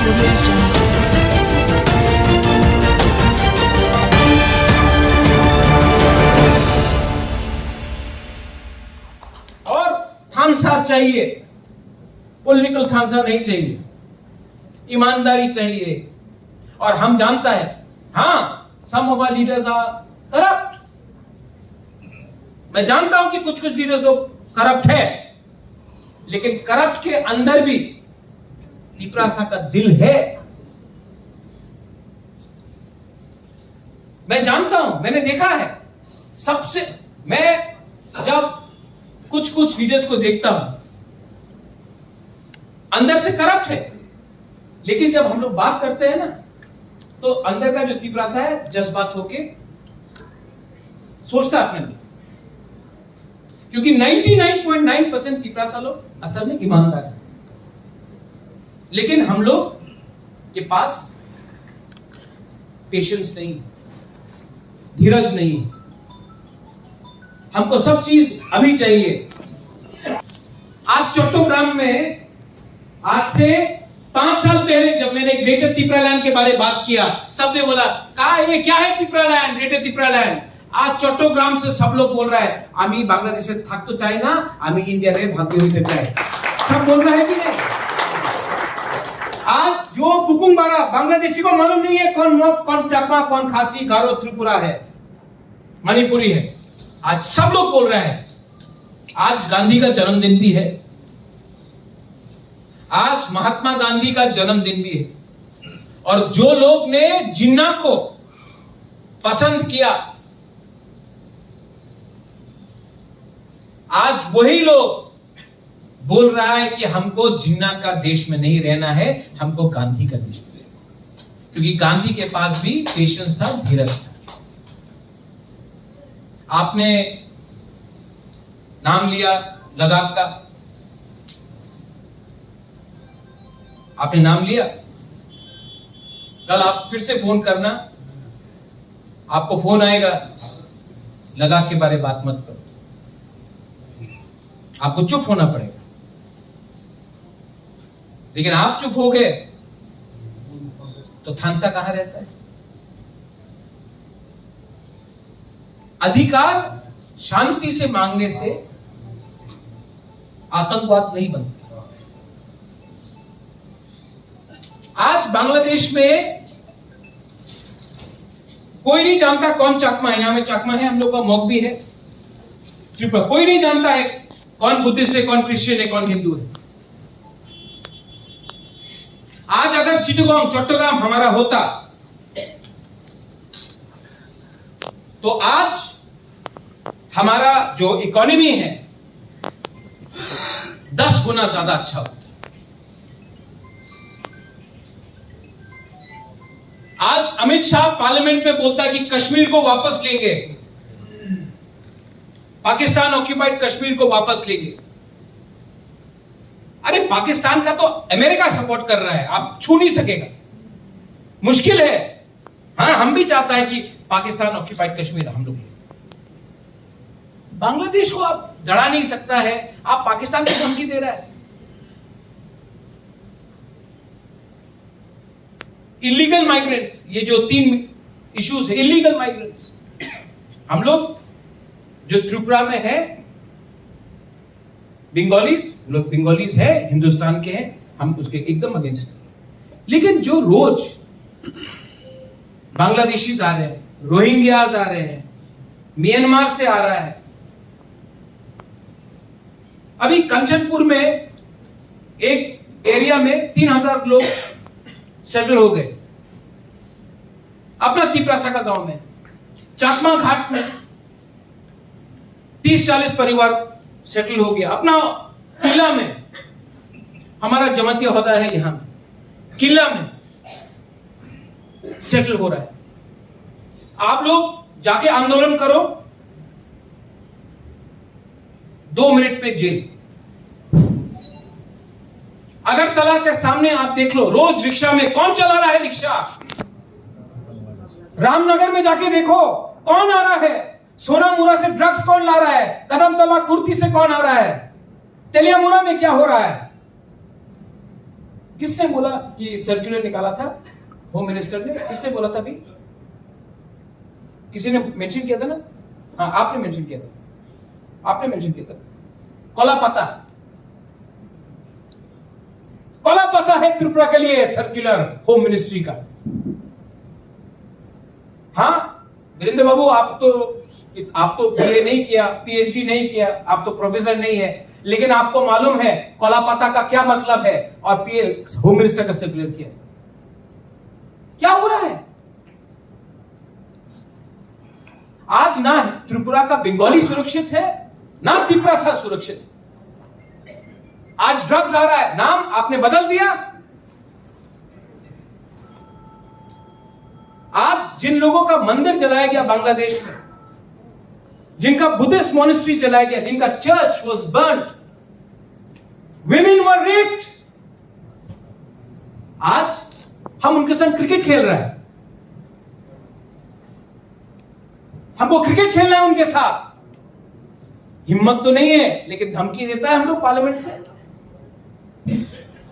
Audio Jungle. और थानसा चाहिए, political थानसा नहीं चाहिए, ईमानदारी चाहिए। और हम जानता है, हाँ, some of our leaders are corrupt. मैं जानता हूं कि कुछ कुछ लीडर्स लोग करप्ट है, लेकिन करप्ट के अंदर भी तिपरासा का दिल है। मैं जानता हूं, मैंने देखा है। मैं जब कुछ कुछ लीडर्स को देखता हूं, अंदर से करप्ट है, लेकिन जब हम लोग बात करते हैं ना, तो अंदर का जो तिपरासा है जज्बात होके सोचता अपने लिए। क्योंकि 99.9% तिपरासा लोग असल में ईमानदार है, लेकिन हम लोग के पास पेशेंस नहीं, धीरज नहीं, हमको सब चीज अभी चाहिए। आज चट्टोग्राम में आज से 5 साल पहले जब मैंने ग्रेटर तिपरालैंड के बारे में बात किया, सबने बोला कहा ये क्या है तिपरालैंड, ग्रेटर तिपरालैंड। आज चट्टोग्राम से सब लोग बोल रहा है आमी बांग्लादेशे থাকতে চাই না, আমি ইন্ডিয়ারে ভাগ্য হইতে চাই। सब बोल रहा है कि नहीं? आज जो बुकुंबारा बांग्लादेशी को मालूम नहीं है कौन मोक, कौन चकमा, कौन खासी, गारो, त्रिपुरा है, मणिपुरी है। आज सब लोग बोल रहे हैं। आज गांधी का जन्मदिन भी है, आज महात्मा गांधी का जन्मदिन भी है। और जो लोग ने जिन्ना को पसंद किया, आज वही लोग बोल रहा है कि हमको जिन्ना का देश में नहीं रहना है, हमको गांधी का देश में रहना। क्योंकि गांधी के पास भी पेशेंस था, धीरज था। आपने नाम लिया लद्दाख का, आपने नाम लिया, कल आप फिर से फोन करना, आपको फोन आएगा लद्दाख के बारे में बात मत करो, आपको चुप होना पड़ेगा। लेकिन आप चुप हो गए तो थानसा कहां रहता है? अधिकार शांति से मांगने से आतंकवाद नहीं बनता। आज बांग्लादेश में कोई नहीं जानता कौन चकमा है। यहां में चकमा है, हम लोग का मौक भी है, त्रिपुरा। कोई नहीं जानता है कौन बुद्धिस्ट है, कौन क्रिश्चियन है, कौन हिंदू है। आज अगर चिटगांव, चट्टोग्राम हमारा होता तो आज हमारा जो इकोनॉमी है 10 गुना ज्यादा अच्छा होता। आज अमित शाह पार्लियामेंट में बोलता है कि कश्मीर को वापस लेंगे, पाकिस्तान ऑक्यूपाइड कश्मीर को वापस लेंगे। अरे पाकिस्तान का तो अमेरिका सपोर्ट कर रहा है, आप छू नहीं सकेगा, मुश्किल है। हाँ, हम भी चाहता है कि पाकिस्तान ऑक्यूपाइड कश्मीर हम लोग, बांग्लादेश को आप डरा नहीं सकता है, आप पाकिस्तान को धमकी दे रहा है। इलीगल माइग्रेंट्स, ये जो 3 इश्यूज है, इलीगल माइग्रेंट्स, हम लोग जो त्रिपुरा में है, बंगालीज है, हिंदुस्तान के हैं, हम उसके एकदम अगेंस्ट हैं। लेकिन जो रोज बांग्लादेशीज आ रहे हैं, रोहिंग्याज आ रहे हैं, म्यांमार से आ रहा है। अभी कंचनपुर में एक एरिया में 3000 लोग सेटल हो गए, अपना तिपरासा का गांव में। चाकमा घाट में 30-40 परिवार सेटल हो गया। अपना किला में, हमारा जमातिया होता है, यहां किला में सेटल हो रहा है। आप लोग जाके आंदोलन करो, 2 मिनट में जेल। अगरतला के सामने आप देख लो, रोज रिक्शा में कौन चला रहा है रिक्शा? रामनगर में जाके देखो कौन आ रहा है, सोनामुरा से ड्रग्स कौन ला रहा है, कदमतला कुर्ती से कौन आ रहा है, तेलियामुरा में क्या हो रहा है, किसने बोला कि सर्कुलर निकाला था होम मिनिस्टर ने? किसने बोला था? अभी किसी ने मेंशन किया था ना? हाँ, आपने मेंशन किया था, आपने मेंशन किया था। कोलापता, कोलापता है त्रिपुरा के लिए सर्कुलर होम मिनिस्ट्री का। हाँ वीरेंद्र बाबू, आप तो बीए नहीं किया, पीएचडी नहीं किया, आप तो प्रोफेसर नहीं है, लेकिन आपको मालूम है कोलापता का क्या मतलब है और होम मिनिस्टर का सर्कुलर किया। क्या हो रहा है आज? ना त्रिपुरा का बंगाली सुरक्षित है, ना तिपरासा सुरक्षित है। आज ड्रग्स आ रहा है, नाम आपने बदल दिया। आज जिन लोगों का मंदिर जलाया गया बांग्लादेश में, जिनका बुद्धिस्ट मॉनेस्ट्री जलाया गया, जिनका church was burned, women were raped, आज हम उनके संग क्रिकेट खेल रहे हैं। हमको क्रिकेट खेलना है उनके साथ। हिम्मत तो नहीं है, लेकिन धमकी देता है हम लोग पार्लियामेंट से।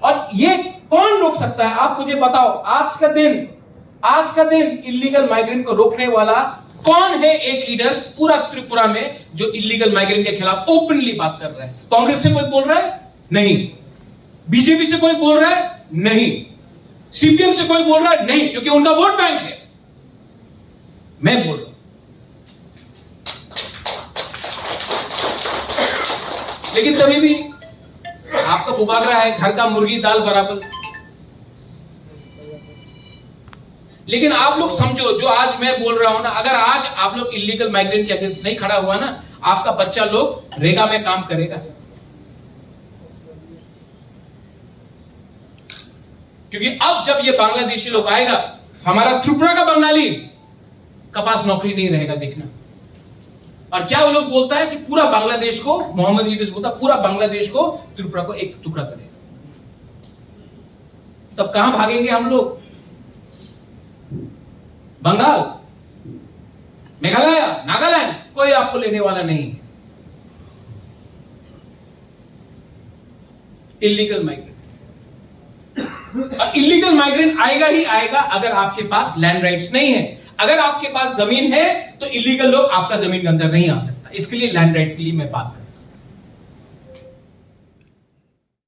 और ये कौन रोक सकता है? आप मुझे बताओ, आज का दिन इलीगल माइग्रेंट को रोकने वाला कौन है? एक लीडर पूरा त्रिपुरा में जो इलीगल माइग्रेंट के खिलाफ ओपनली बात कर रहा है। कांग्रेस से कोई बोल रहा है? नहीं। बीजेपी से कोई बोल रहा है? नहीं। सीपीएम से कोई बोल रहा है? नहीं, क्योंकि उनका वोट बैंक है। मैं बोल रहा हूं। लेकिन तभी भी आपका मुबागरा है, घर का मुर्गी दाल बराबर। लेकिन आप लोग समझो, जो आज मैं बोल रहा हूं ना, अगर आज आप लोग इलीगल माइग्रेंट के अगेंस्ट नहीं खड़ा हुआ ना, आपका बच्चा लोग रेगा में काम करेगा। क्योंकि अब जब ये बांग्लादेशी लोग आएगा, हमारा त्रिपुरा का बंगाली का पास नौकरी नहीं रहेगा, देखना। और क्या वो लोग बोलता है कि पूरा बांग्लादेश को, मोहम्मद यूनुस बोलता पूरा बांग्लादेश को, त्रिपुरा को एक टुकड़ा करेगा। तब कहां भागेंगे हम लोग? बंगाल, मेघालय, नागालैंड, कोई आपको लेने वाला नहीं है। इलीगल माइग्रेंट, और इलीगल माइग्रेंट आएगा ही आएगा अगर आपके पास लैंड राइट्स नहीं है। अगर आपके पास जमीन है तो इलीगल लोग आपका जमीन के अंदर नहीं आ सकता। इसके लिए लैंड राइट्स के लिए मैं बात कर